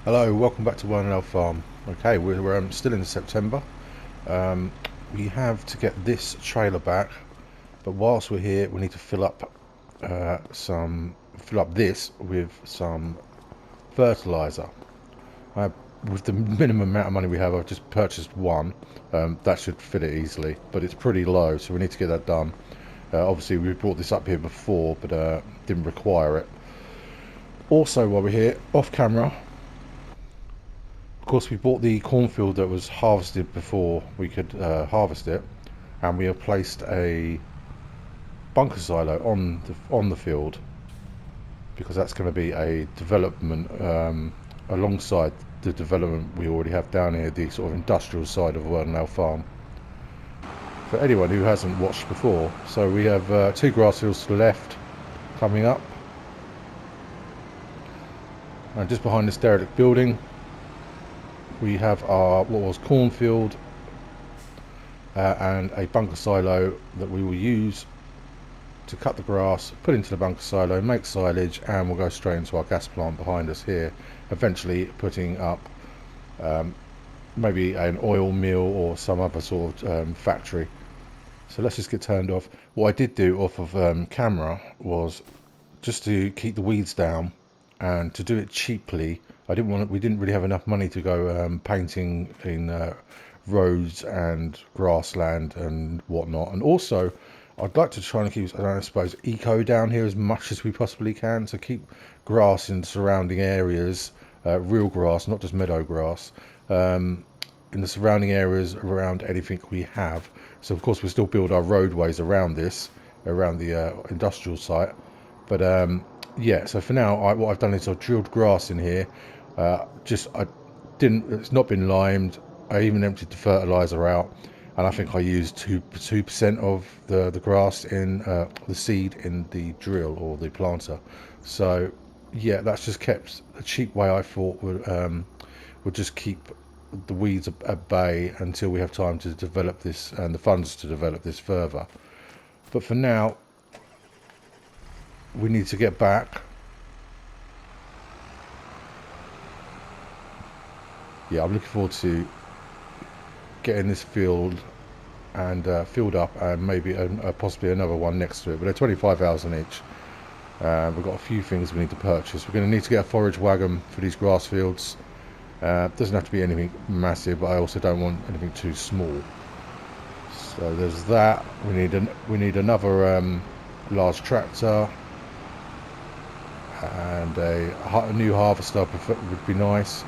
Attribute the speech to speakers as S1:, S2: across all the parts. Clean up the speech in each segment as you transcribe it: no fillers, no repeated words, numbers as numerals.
S1: Hello, welcome back to Wernolau Farm. Okay, we're still in September. We have to get this trailer back, but whilst we're here, we need to fill up this with some fertilizer. With the minimum amount of money we have, I've just purchased one. That should fit it easily, but it's pretty low, so we need to get that done. Obviously, we brought this up here before, but didn't require it. Also, while we're here, off camera. Of course, we bought the cornfield that was harvested before we could harvest it, and we have placed a bunker silo on the field because that's going to be a development alongside the development we already have down here, the sort of industrial side of Wernolau Farm. For anyone who hasn't watched before, so we have 2 grass fields to the left coming up, and just behind this derelict building we have our what was cornfield and a bunker silo that we will use to cut the grass, put into the bunker silo, make silage, and we'll go straight into our gas plant behind us here, eventually putting up maybe an oil mill or some other sort of factory. So let's just get turned off. What I did do off of camera was just to keep the weeds down and to do it cheaply. We didn't really have enough money to go painting in roads and grassland and whatnot. And also, I'd like to try and keep, I suppose, eco down here as much as we possibly can. So keep grass in the surrounding areas, real grass, not just meadow grass, in the surrounding areas around anything we have. So of course we still build our roadways around this, around the industrial site. But yeah, so for now, what I've done is I've drilled grass in here. It's not been limed. I even emptied the fertilizer out, and I think I used 2% of the grass in the seed in the drill or the planter. So yeah, that's just kept a cheap way I thought would just keep the weeds at bay until we have time to develop this and the funds to develop this further. But for now, we need to get back. Yeah, I'm looking forward to getting this field and filled up, and maybe possibly another one next to it. But they're 25 hours on each. We've got a few things we need to purchase. We're going to need to get a forage wagon for these grass fields. Doesn't have to be anything massive, but I also don't want anything too small. So there's that. We need another large tractor, and a new harvester would be nice.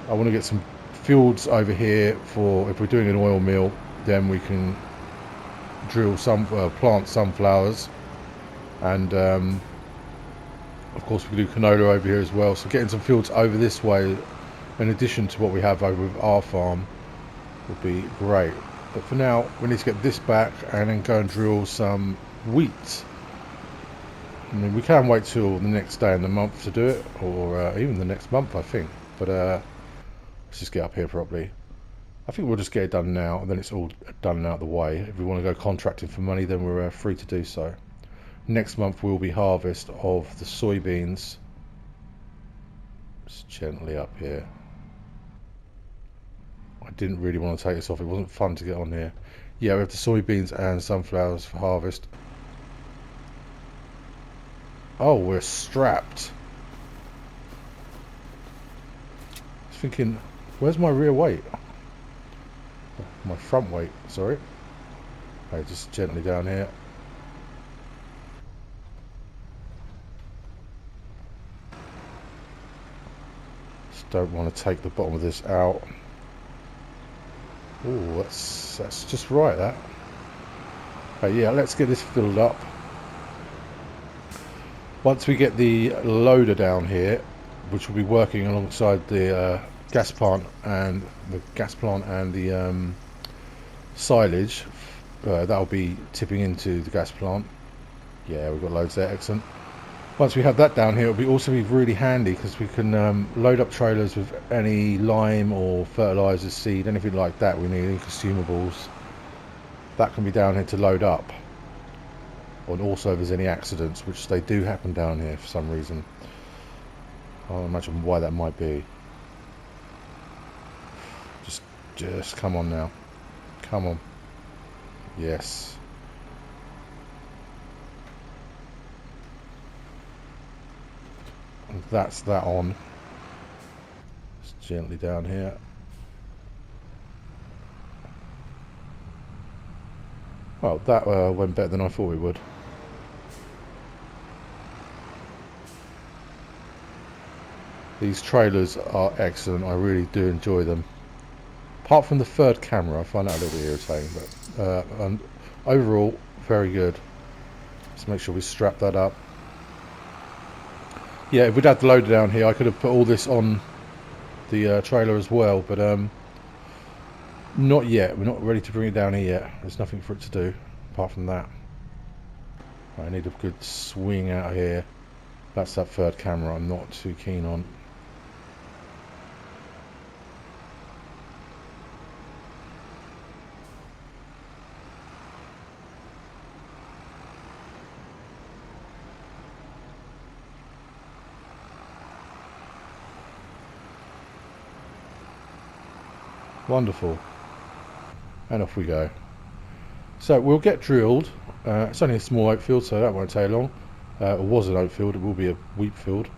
S1: I want to get some fields over here for if we're doing an oil mill, then we can drill plant sunflowers, and of course we can do canola over here as well. So getting some fields over this way in addition to what we have over with our farm would be great. But for now we need to get this back and then go and drill some wheat. I mean, we can wait till the next day in the month to do it, or even the next month I think, but let's just get up here properly. I think we'll just get it done now, and then it's all done and out of the way. If we want to go contracting for money, then we're free to do so. Next month will be harvest of the soybeans. Just gently up here. I didn't really want to take this off. It wasn't fun to get on here. Yeah, we have the soybeans and sunflowers for harvest. Oh, we're strapped. I was thinking, where's my rear weight? My front weight, sorry. Okay, just gently down here. Just don't want to take the bottom of this out. Oh, that's just right, that. Okay, yeah, let's get this filled up. Once we get the loader down here, which will be working alongside the gas plant and the silage, that'll be tipping into the gas plant. Yeah, we've got loads there, excellent. Once we have that down here, it'll also be really handy because we can load up trailers with any lime or fertilizer, seed, anything like that we need, any consumables. That can be down here to load up. And also if there's any accidents, which they do happen down here for some reason. Can't imagine why that might be. Just come on now. Come on. Yes. And that's that on. Just gently down here. Well, that went better than I thought it would. These trailers are excellent. I really do enjoy them. Apart from the third camera, I find that a little bit irritating, but and overall, very good. Let's make sure we strap that up. Yeah, if we'd had the loader down here, I could have put all this on the trailer as well, but not yet. We're not ready to bring it down here yet. There's nothing for it to do apart from that. I need a good swing out here. That's that third camera I'm not too keen on. Wonderful. And off we go. So we'll get drilled. It's only a small oat field, so that won't take long. It was an oat field, it will be a wheat field.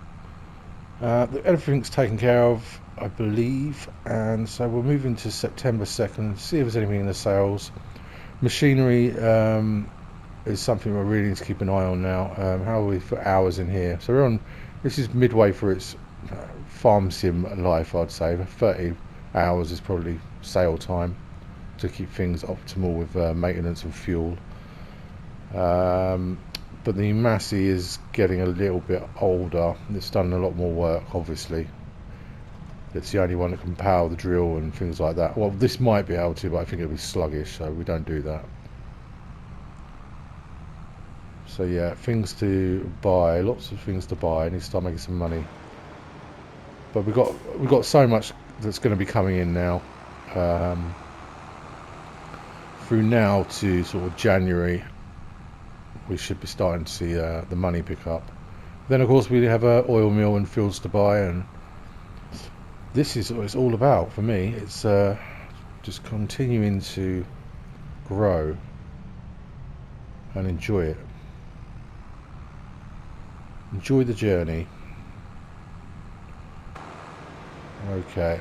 S1: Everything's taken care of, I believe, and so we're moving to September 2nd, see if there's anything in the sales. Machinery is something we really need to keep an eye on now. How are we for hours in here? So we're on, this is midway for its farm sim life, I'd say. 30 hours is probably sale time to keep things optimal with maintenance and fuel. But the Massey is getting a little bit older. It's done a lot more work, obviously. It's the only one that can power the drill and things like that. Well, this might be able to, but I think it'll be sluggish, so we don't do that. So yeah, things to buy, lots of things to buy. I need to start making some money. But we've got so much that's going to be coming in now. Through now to sort of January, we should be starting to see the money pick up. Then of course we have a oil mill and fields to buy, and this is what it's all about for me. It's just continuing to grow and enjoy it. Enjoy the journey. Okay.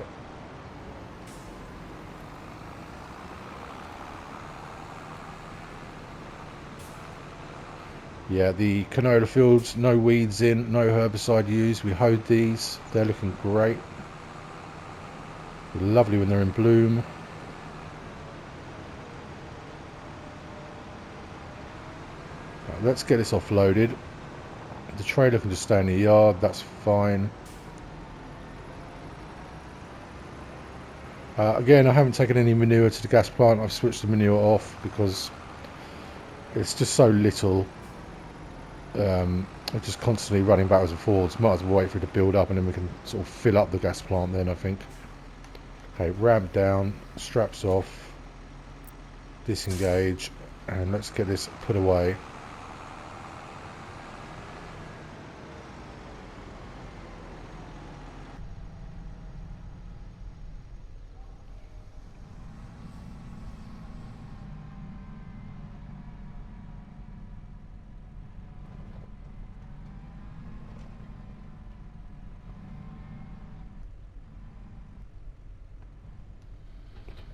S1: Yeah, the canola fields, no weeds in, no herbicide used. We hoed these. They're looking great. They're lovely when they're in bloom. Right, let's get this offloaded. The trailer can just stay in the yard, that's fine. Again, I haven't taken any manure to the gas plant. I've switched the manure off because it's just so little. I'm just constantly running backwards and forwards. Might as well wait for it to build up and then we can sort of fill up the gas plant then, I think. Okay, ramp down, straps off, disengage, and let's get this put away.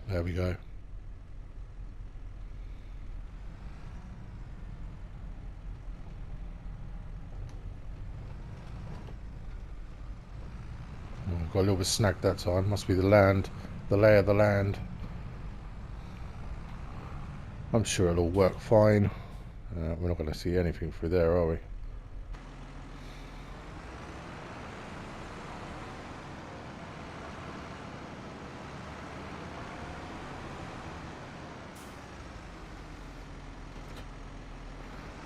S1: There we go. Got a little bit snagged that time. Must be the land, the lay of the land. I'm sure it'll work fine. We're not going to see anything through there, are we?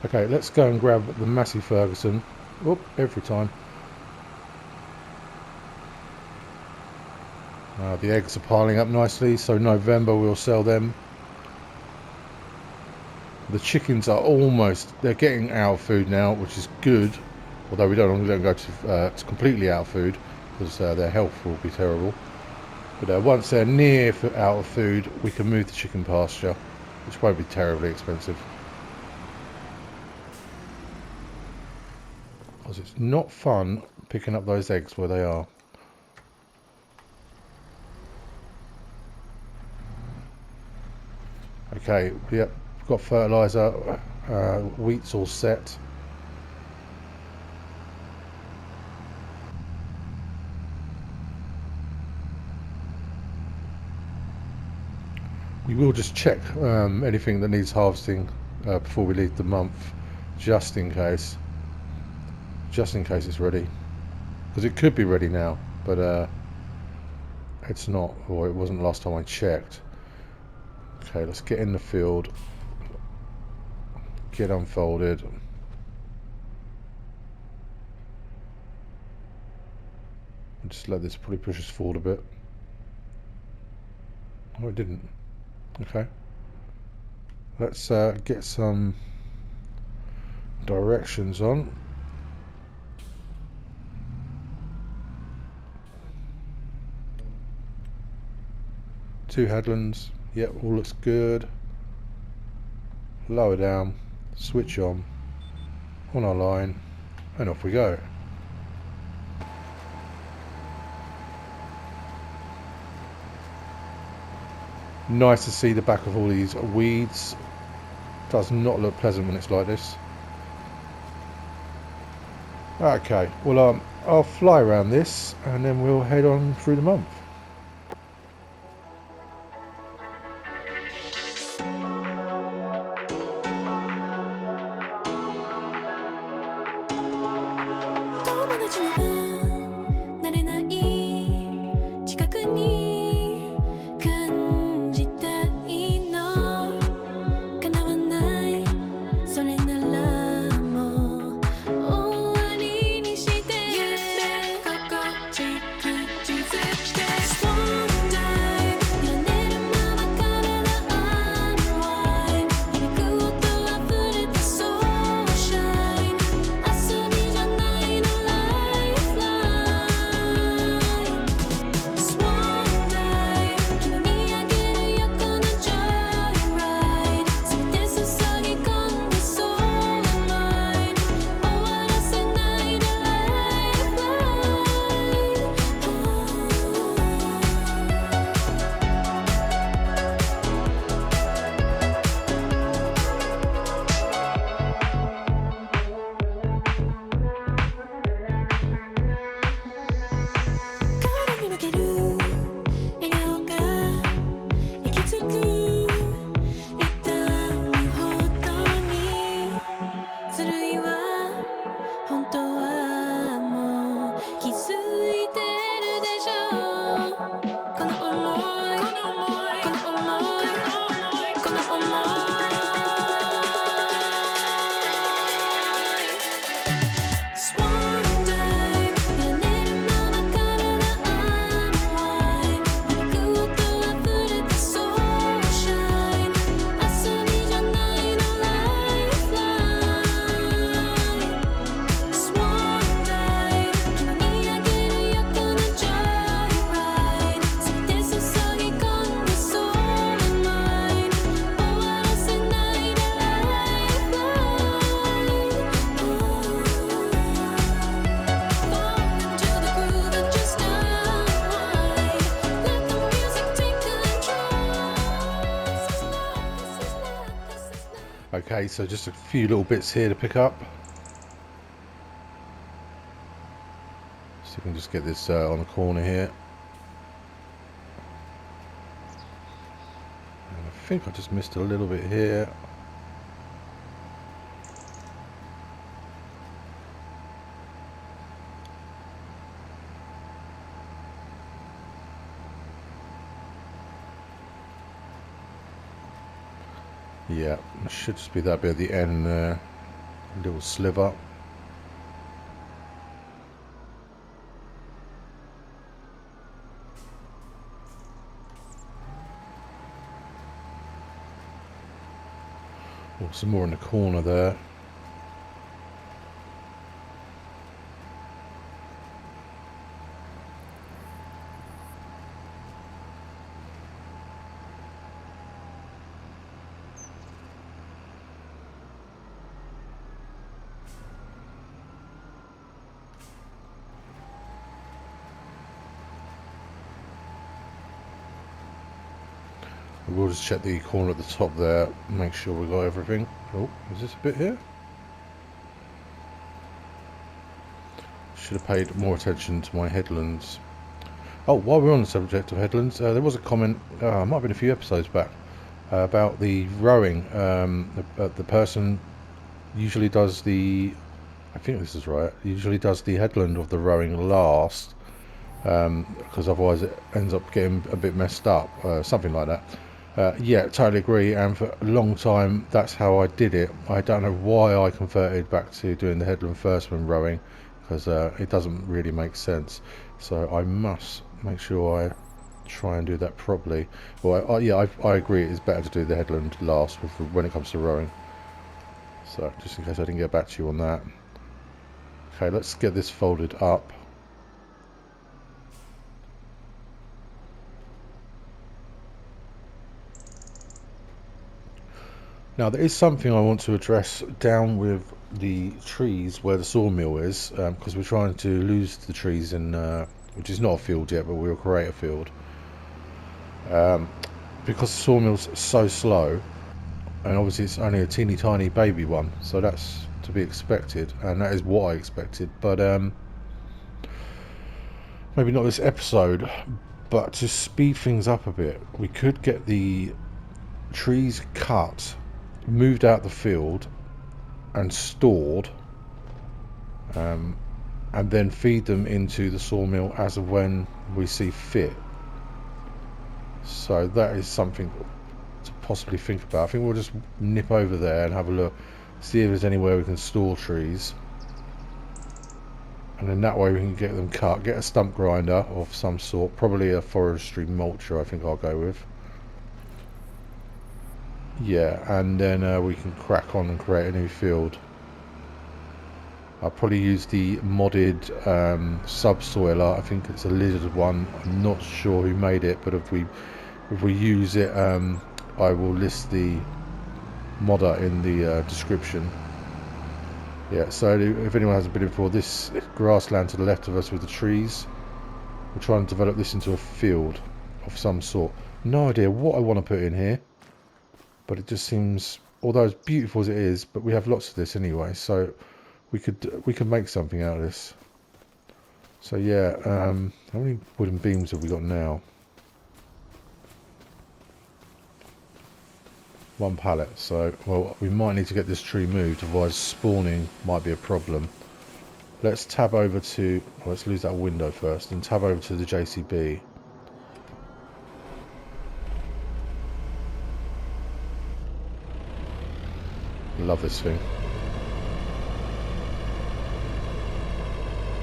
S1: Okay, let's go and grab the Massey Ferguson. Whoop, every time. The eggs are piling up nicely, so November we'll sell them. The chickens are almost, they're getting our food now, which is good. Although we don't go to completely out of food, because their health will be terrible. But once they're near out of food, we can move to chicken pasture, which won't be terribly expensive. Because it's not fun picking up those eggs where they are. Okay, yep, got fertiliser, wheat's all set. We will just check anything that needs harvesting before we leave the month, just in case it's ready, because it could be ready now, but it's not, or it wasn't last time I checked. Okay, let's get in the field, get unfolded. Just let this probably push us forward a bit. Oh, it didn't. Okay, let's get some directions on. Two headlands, yep, all looks good. Lower down, switch on our line, and off we go. Nice to see the back of all these weeds. Does not look pleasant when it's like this. Okay, well I'll fly around this and then we'll head on through the month. Okay, so just a few little bits here to pick up. So we can just get this on the corner here. And I think I just missed a little bit here. Yeah, it should just be that bit at the end there, a little sliver. Oh, some more in the corner there. We'll just check the corner at the top there, make sure we got everything. Oh, is this a bit here? Should have paid more attention to my headlands. Oh, while we're on the subject of headlands, there was a comment, might have been a few episodes back, about the rowing. The person usually does the, I think this is right, usually does the headland of the rowing last, because otherwise it ends up getting a bit messed up, something like that. Yeah, totally agree, and for a long time that's how I did it. I don't know why I converted back to doing the headland first when rowing, because it doesn't really make sense. So I must make sure I try and do that properly. Well, yeah, I agree, it's better to do the headland last when it comes to rowing. So just in case I didn't get back to you on that. Okay, let's get this folded up. Now there is something I want to address down with the trees where the sawmill is, because we're trying to lose the trees in, which is not a field yet, but we'll create a field. Because the sawmill's so slow, and obviously it's only a teeny tiny baby one, so that's to be expected, and that is what I expected. But maybe not this episode, but to speed things up a bit, we could get the trees cut, moved out the field and stored, and then feed them into the sawmill as of when we see fit. So that is something to possibly think about. I think we'll just nip over there and have a look, see if there's anywhere we can store trees, and then that way we can get them cut, get a stump grinder of some sort, probably a forestry mulcher I think I'll go with. Yeah, and then we can crack on and create a new field. I'll probably use the modded subsoiler. I think it's a lizard one. I'm not sure who made it, but if we use it, I will list the modder in the description. Yeah, so if anyone hasn't been in before, this grassland to the left of us with the trees, we're trying to develop this into a field of some sort. No idea what I want to put in here, but it just seems, although as beautiful as it is, but we have lots of this anyway, so we could make something out of this. So yeah, how many wooden beams have we got now? 1 pallet. So, well, we might need to get this tree moved, otherwise spawning might be a problem. Let's tab over to, well, let's lose that window first, and tab over to the JCB. Love this thing.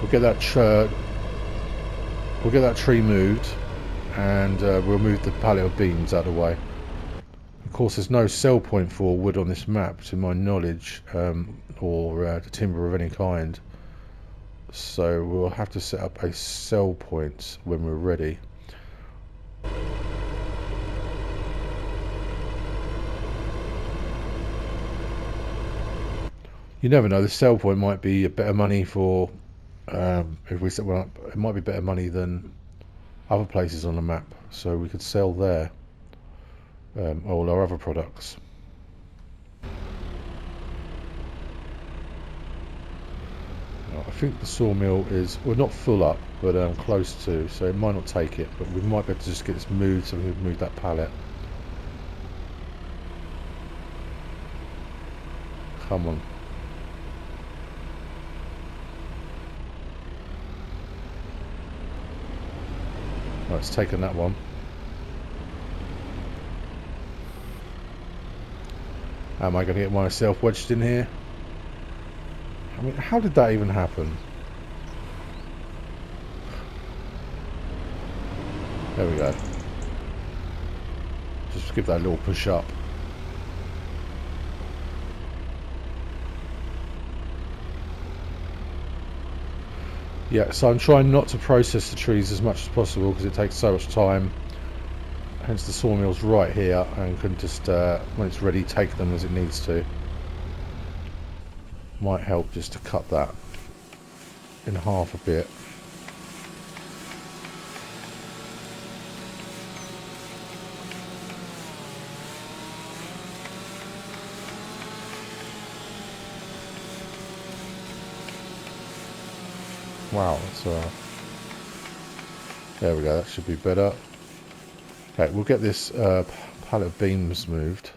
S1: We'll get that tree moved, and we'll move the pallet of beams out of the way. Of course, there's no sell point for wood on this map, to my knowledge, or timber of any kind. So we'll have to set up a sell point when we're ready. You never know, the sell point might be a better money for, if we set one up, it might be better money than other places on the map, so we could sell there all our other products. I think the sawmill is, well, not full up, but close to, so it might not take it, but we might be able to just get this moved so we can move that pallet. Come on. Right, it's taken that one. Am I going to get myself wedged in here? I mean, how did that even happen? There we go. Just give that a little push up. Yeah, so I'm trying not to process the trees as much as possible because it takes so much time. Hence the sawmill's right here, and can just, when it's ready, take them as it needs to. Might help just to cut that in half a bit. Wow, that's there we go, that should be better. Okay, we'll get this pallet of beams moved.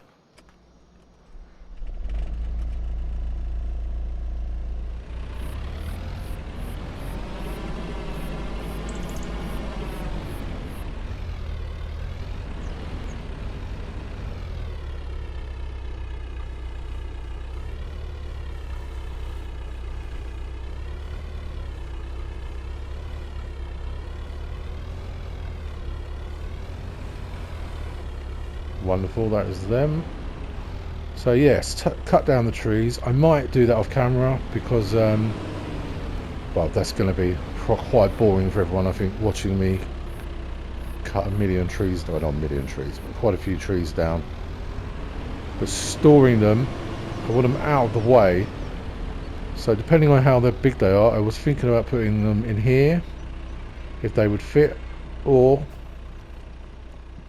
S1: Wonderful, that is them. So yes, cut down the trees. I might do that off camera because well, that's going to be quite boring for everyone, I think, watching me cut a million trees, no, not a million trees, but quite a few trees down. But storing them, I want them out of the way. So depending on how big they are, I was thinking about putting them in here if they would fit, or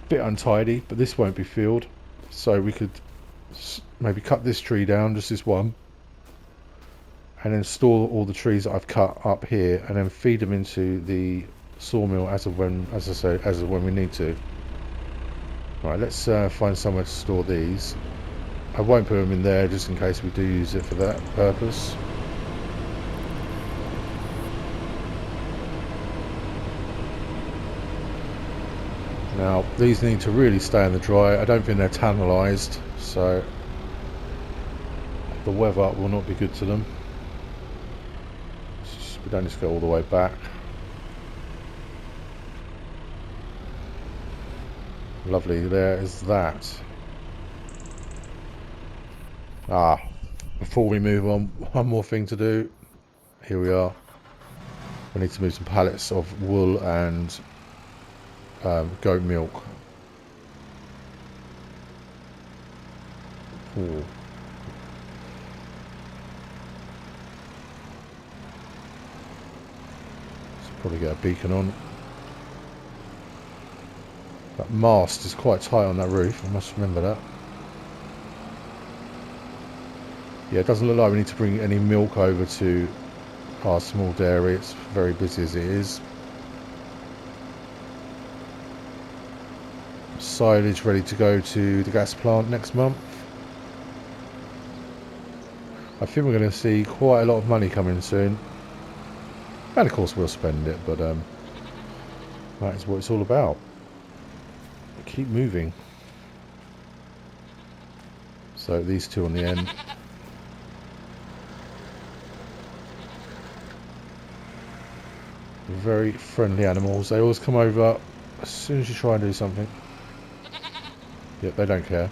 S1: a bit untidy, but this won't be filled, so we could maybe cut this tree down, just this one, and then store all the trees that I've cut up here, and then feed them into the sawmill as of when, as I say, as of when we need to. Right, let's find somewhere to store these. I won't put them in there just in case we do use it for that purpose. Now these need to really stay in the dry. I don't think they're tannalized, so the weather will not be good to them. We don't just go all the way back. Lovely, there is that. Before we move on, one more thing to do. Here we are. We need to move some pallets of wool and goat milk. Ooh. Probably get a beacon on. That mast is quite tight on that roof, I must remember that. Yeah, it doesn't look like we need to bring any milk over to our small dairy. It's very busy as it is. Silage ready to go to the gas plant next month. I think we're going to see quite a lot of money coming soon. And of course we'll spend it, but that is what it's all about. Keep moving. So these two on the end. Very friendly animals. They always come over as soon as you try and do something. Yep, they don't care.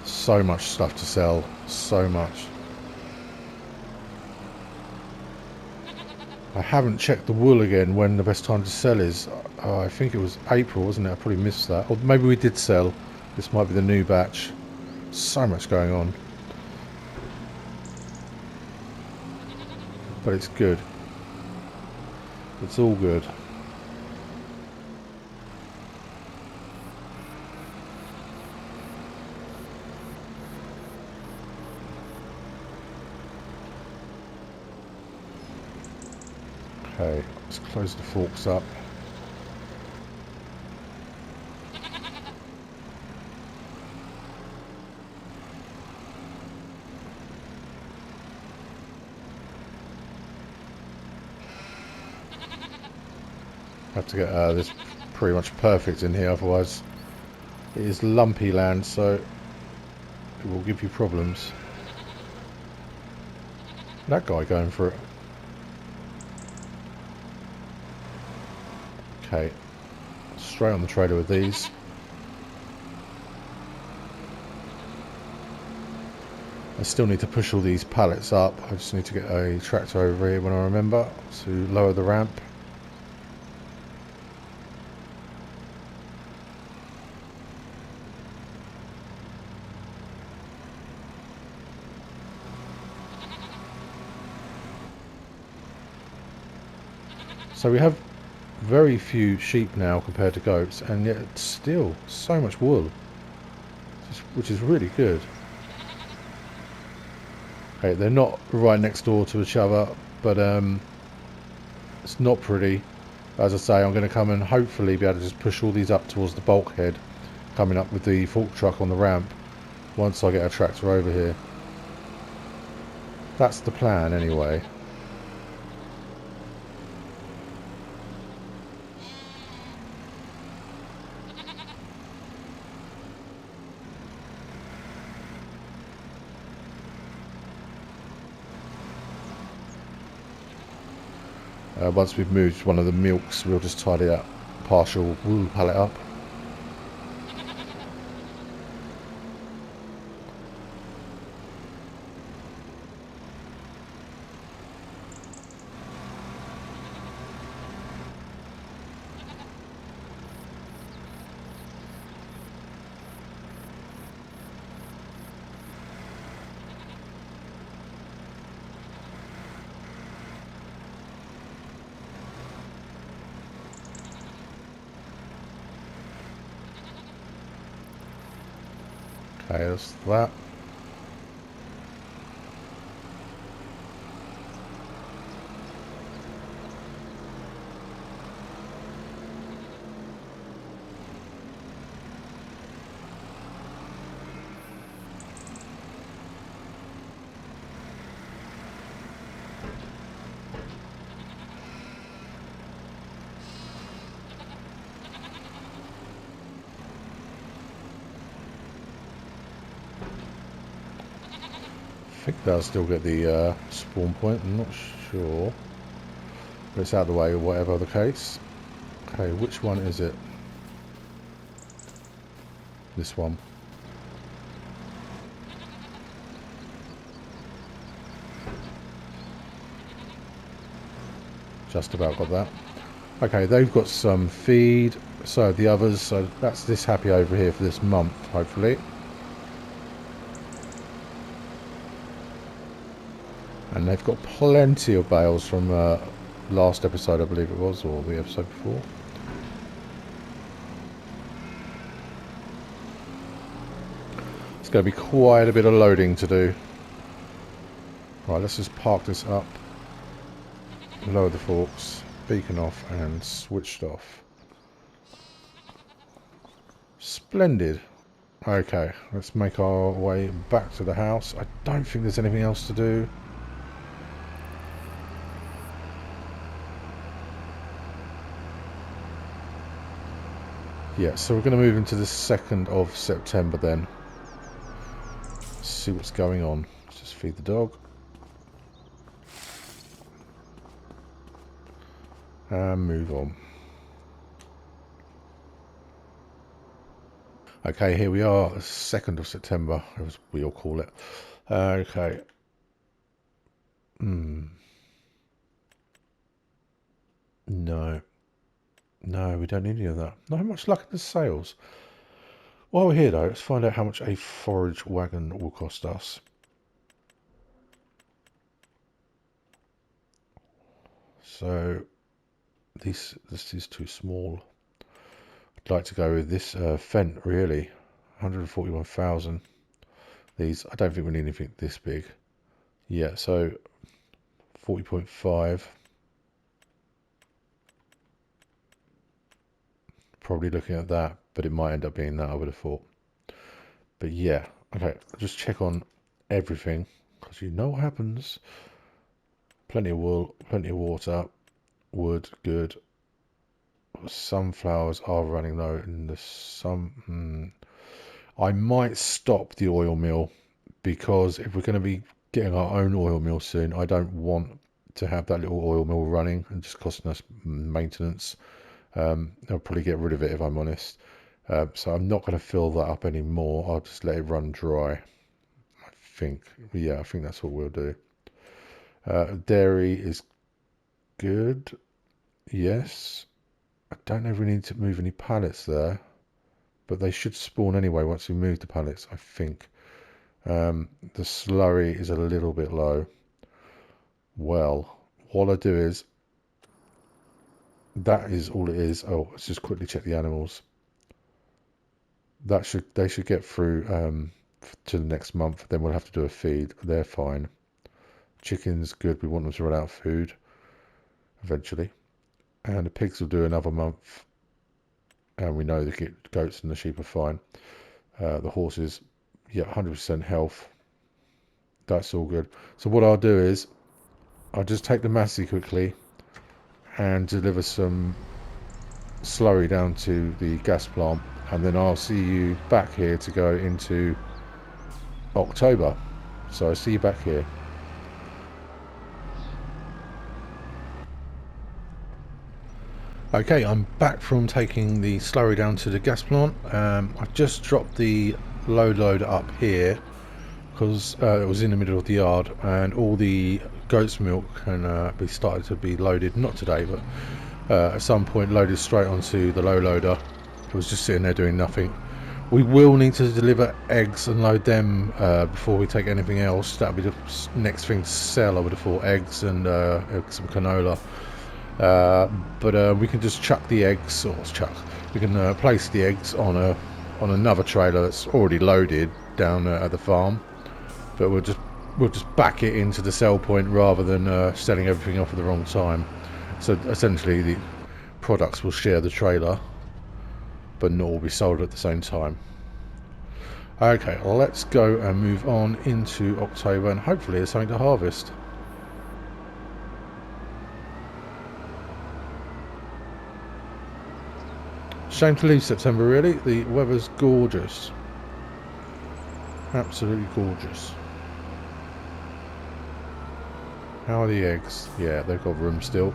S1: So much stuff to sell, so much. I haven't checked the wool again when the best time to sell is. I think it was April, wasn't it? I probably missed that. Or maybe we did sell. This might be the new batch. So much going on. But it's good. It's all good. Okay, let's close the forks up. Have to get this pretty much perfect in here, otherwise it is lumpy land, so it will give you problems. That guy going for it. Okay, straight on the trailer with these. I still need to push all these pallets up. I just need to get a tractor over here when I remember to lower the ramp. So we have very few sheep now compared to goats, and yet still so much wool, which is really good. Okay, they're not right next door to each other, but it's not pretty. As I say, I'm going to come and hopefully be able to just push all these up towards the bulkhead, coming up with the fork truck on the ramp once I get a tractor over here. That's the plan anyway. Once we've moved one of the milks, we'll just tidy that partial wool pallet up. Okay, that's that. I think they'll still get the spawn point, I'm not sure. But it's out of the way, whatever the case. Okay, which one is it? This one. Just about got that. Okay, they've got some feed. So the others, so that's this happy over here for this month, hopefully. And they've got plenty of bales from last episode, I believe it was, or the episode before. It's going to be quite a bit of loading to do. Right, let's just park this up, lower the forks, beacon off, and switched off. Splendid. Okay, let's make our way back to the house. I don't think there's anything else to do. Yeah, so we're going to move into the 2nd of September then. See what's going on. Let's just feed the dog. And move on. Okay, here we are, the 2nd of September, as we all call it. Okay. No. No, we don't need any of that. Not much luck in the sales. While we're here though, let's find out how much a forage wagon will cost us. So this is too small. I'd like to go with this Fendt really. 141,000. These, I don't think we need anything this big. Yeah, so 40.5. Probably looking at that, but it might end up being that, I would have thought. But yeah, okay, just check on everything, because you know what happens. Plenty of wool, plenty of water, wood, good. Sunflowers are running low in the sun. I might stop the oil mill, because if we're going to be getting our own oil mill soon, I don't want to have that little oil mill running and just costing us maintenance. I'll probably get rid of it if I'm honest. So I'm not going to fill that up anymore. I'll just let it run dry. I think, yeah, I think that's what we'll do. Dairy is good. Yes. I don't know if we need to move any pallets there, but they should spawn anyway once we move the pallets, I think. The slurry is a little bit low. Well, what I do is that is all it is. Oh, let's just quickly check the animals. They should get through to the next month. Then we'll have to do a feed. They're fine. Chickens, good. We want them to run out of food eventually. And the pigs will do another month. And we know the goats and the sheep are fine. The horses, yeah, 100% health. That's all good. So what I'll do is, I'll just take the Massey quickly and deliver some slurry down to the gas plant. And then I'll see you back here to go into October. So I'll see you back here. Okay, I'm back from taking the slurry down to the gas plant. I've just dropped the loader up here because it was in the middle of the yard, and all the goat's milk can be started to be loaded, not today, but at some point loaded straight onto the low loader. It was just sitting there doing nothing. We will need to deliver eggs and load them before we take anything else. That'll be the next thing to sell, I would have thought, eggs and some canola. But we can just chuck the eggs, or chuck. We can place the eggs on another trailer that's already loaded down at the farm. But we'll just back it into the sell point rather than selling everything off at the wrong time. So essentially, the products will share the trailer, but not all be sold at the same time. Okay, let's go and move on into October, and hopefully there's something to harvest. Shame to leave September, really. The weather's gorgeous. Absolutely gorgeous. How are the eggs? Yeah, they've got room still.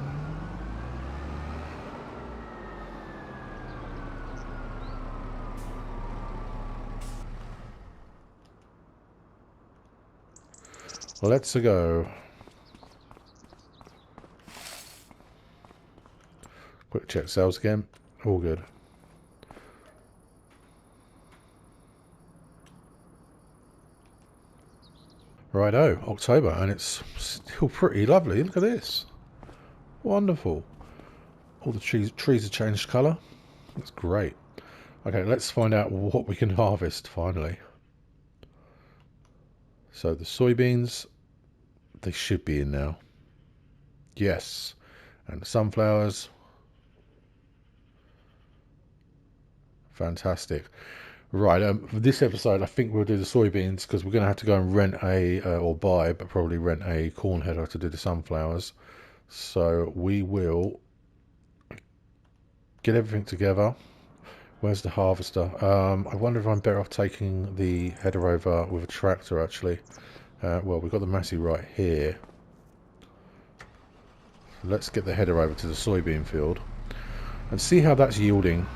S1: Let's go. Quick check sales again. All good. Righto, October, and it's still pretty lovely. Look at this. Wonderful. All the trees have changed colour. That's great. Okay, let's find out what we can harvest finally. So the soybeans, they should be in now. Yes. And the sunflowers. Fantastic. Right, for this episode, I think we'll do the soybeans because we're going to have to go and rent or buy, but probably rent a corn header to do the sunflowers. So we will get everything together. Where's the harvester? I wonder if I'm better off taking the header over with a tractor, actually. Well, we've got the Massey right here. Let's get the header over to the soybean field and see how that's yielding.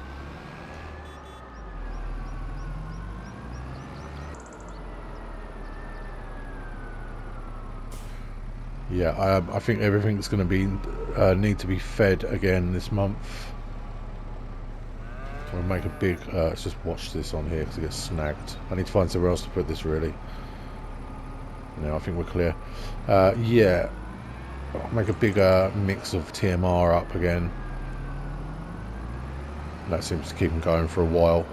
S1: Yeah, I think everything's going to be need to be fed again this month. I'm going to make a big... let's just watch this on here because it gets snagged. I need to find somewhere else to put this, really. No, I think we're clear. Yeah, I'll make a bigger mix of TMR up again. That seems to keep them going for a while.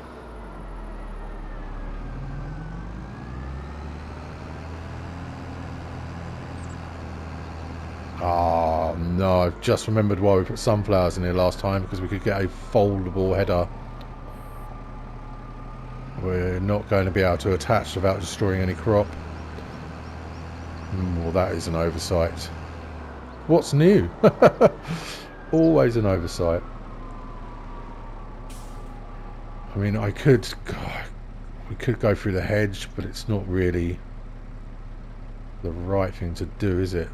S1: Oh no, I've just remembered why we put sunflowers in here last time, because we could get a foldable header. We're not going to be able to attach without destroying any crop. Well, that is an oversight. What's new? Always an oversight. I mean, we could go through the hedge, but it's not really the right thing to do, is it?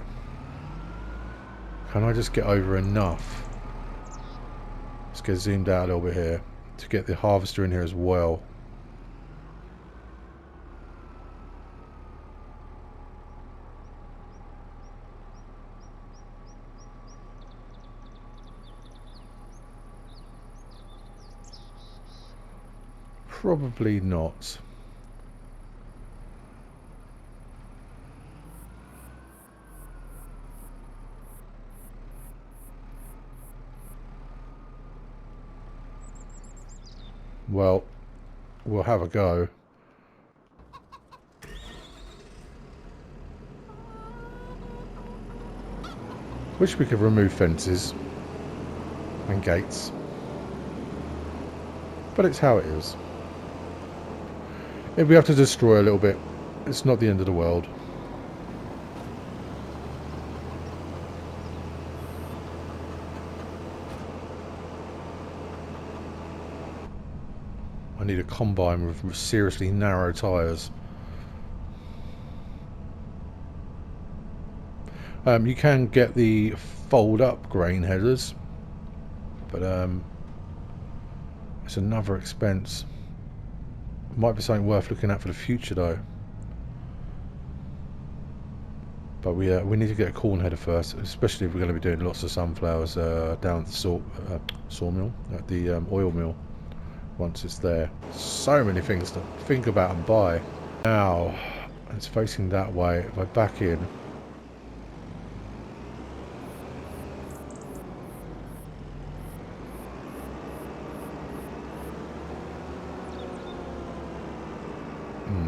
S1: Can I just get over enough? Let's get zoomed out a little bit here to get the harvester in here as well. Probably not. Well, we'll have a go. Wish we could remove fences and gates, but it's how it is. If we have to destroy a little bit, it's not the end of the world. I need a combine with seriously narrow tyres. You can get the fold-up grain headers, but it's another expense. Might be something worth looking at for the future, though. But we need to get a corn header first, especially if we're going to be doing lots of sunflowers down at the sawmill, at the oil mill. Once it's there, so many things to think about and buy. Now it's facing that way. If I back in,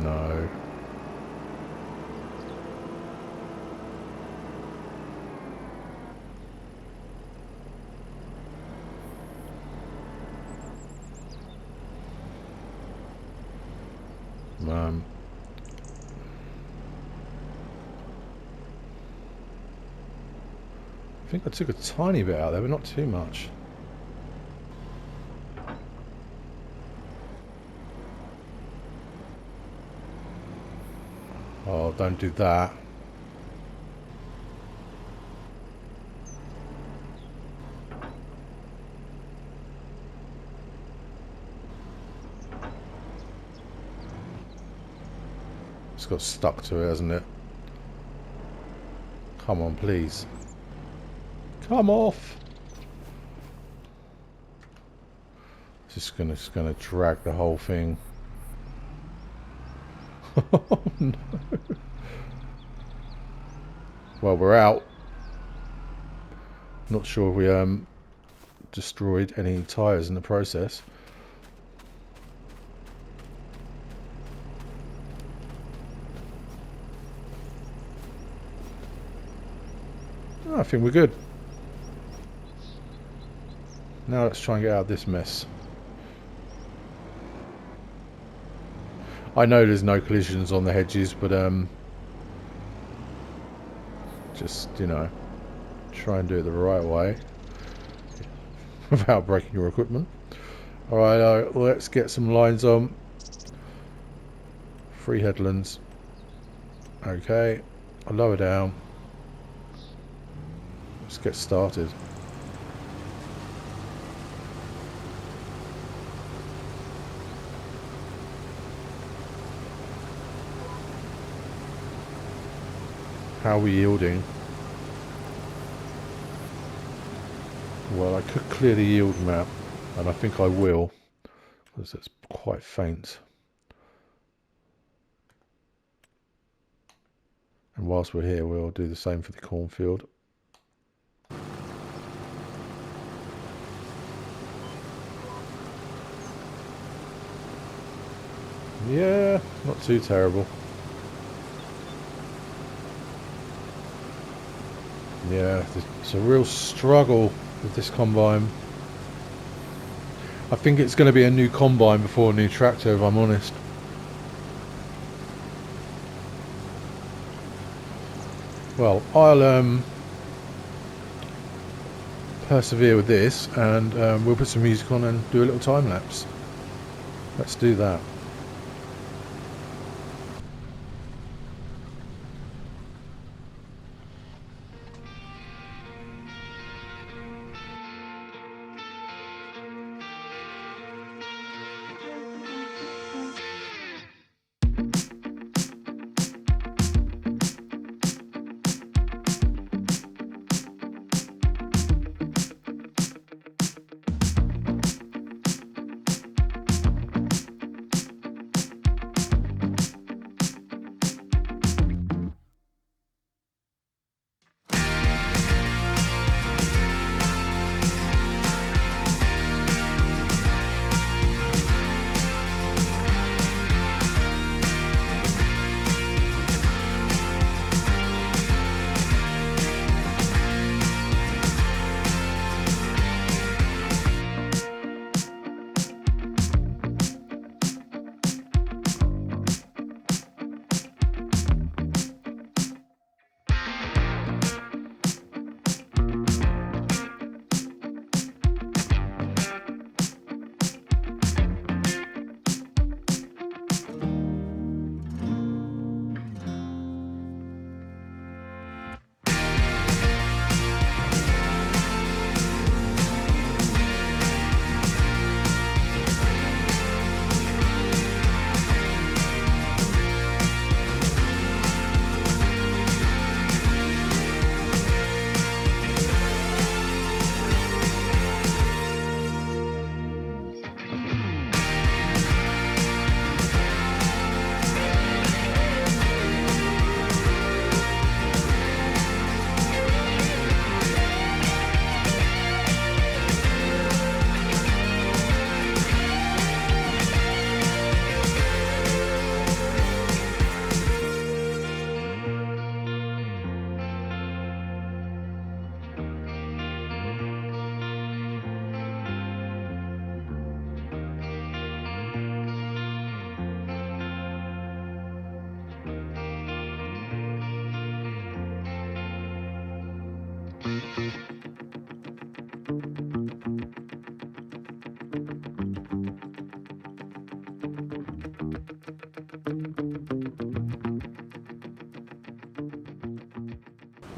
S1: no. I think I took a tiny bit out there, but not too much. Oh, don't do that. It's got stuck to it, hasn't it? Come on, please. Come off. Just gonna drag the whole thing. Oh no. Well, we're out. Not sure if we destroyed any tyres in the process. Oh, I think we're good. Now let's try and get out of this mess. I know there's no collisions on the hedges, but just, you know, try and do it the right way without breaking your equipment. Alright, let's get some lines on. 3 headlands. Okay, I'll lower down. Let's get started. How are we yielding? Well, I could clear the yield map, and I think I will, because it's quite faint. And whilst we're here, we'll do the same for the cornfield. Yeah, not too terrible. Yeah, it's a real struggle with this combine. I think it's going to be a new combine before a new tractor, if I'm honest. Well, I'll persevere with this, and we'll put some music on and do a little time lapse. Let's do that.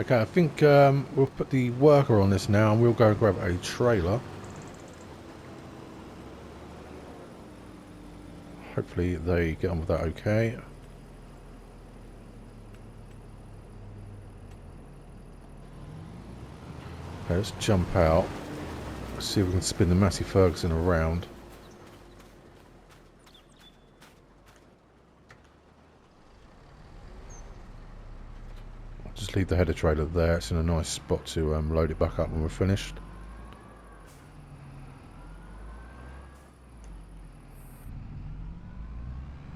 S1: Okay, I think we'll put the worker on this now and we'll go grab a trailer. Hopefully they get on with that okay. Okay, let's jump out. See if we can spin the Massey Ferguson around. Just leave the header trailer there. It's in a nice spot to load it back up when we're finished.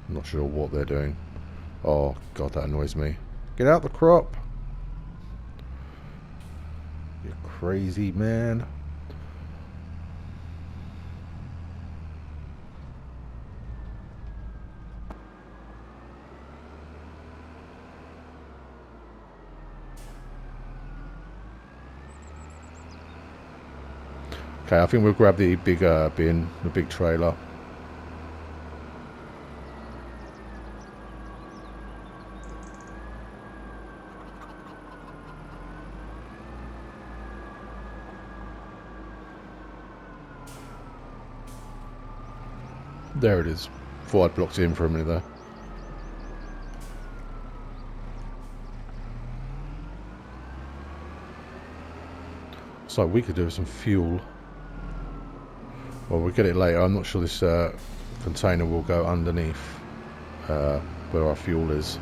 S1: I'm not sure what they're doing. Oh god, that annoys me. Get out the crop! You crazy man. Okay, I think we'll grab the big bin, the big trailer. There it is. Thought I'd blocked it in for a minute there. So we could do with some fuel. Well, we'll get it later. I'm not sure this container will go underneath where our fuel is.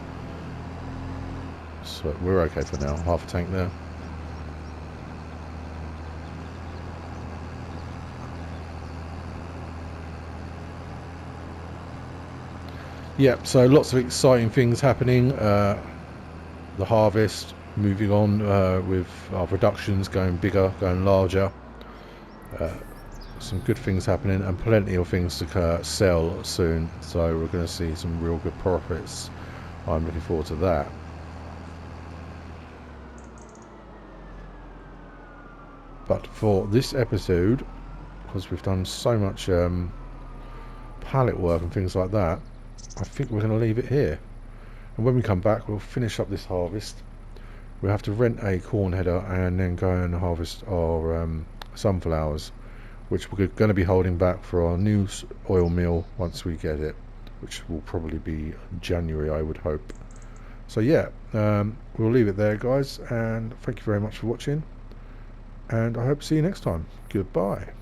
S1: So we're okay for now. Half a tank there. Yep, so lots of exciting things happening. The harvest, moving on with our productions going bigger, going larger. Some good things happening and plenty of things to sell soon, so we're going to see some real good profits. I'm looking forward to that. But for this episode, because we've done so much pallet work and things like that, I think we're going to leave it here. And when we come back, we'll finish up this harvest. We'll have to rent a corn header and then go and harvest our sunflowers, which we're going to be holding back for our new oil mill once we get it, which will probably be January, I would hope. So yeah, we'll leave it there, guys, and thank you very much for watching, and I hope to see you next time. Goodbye.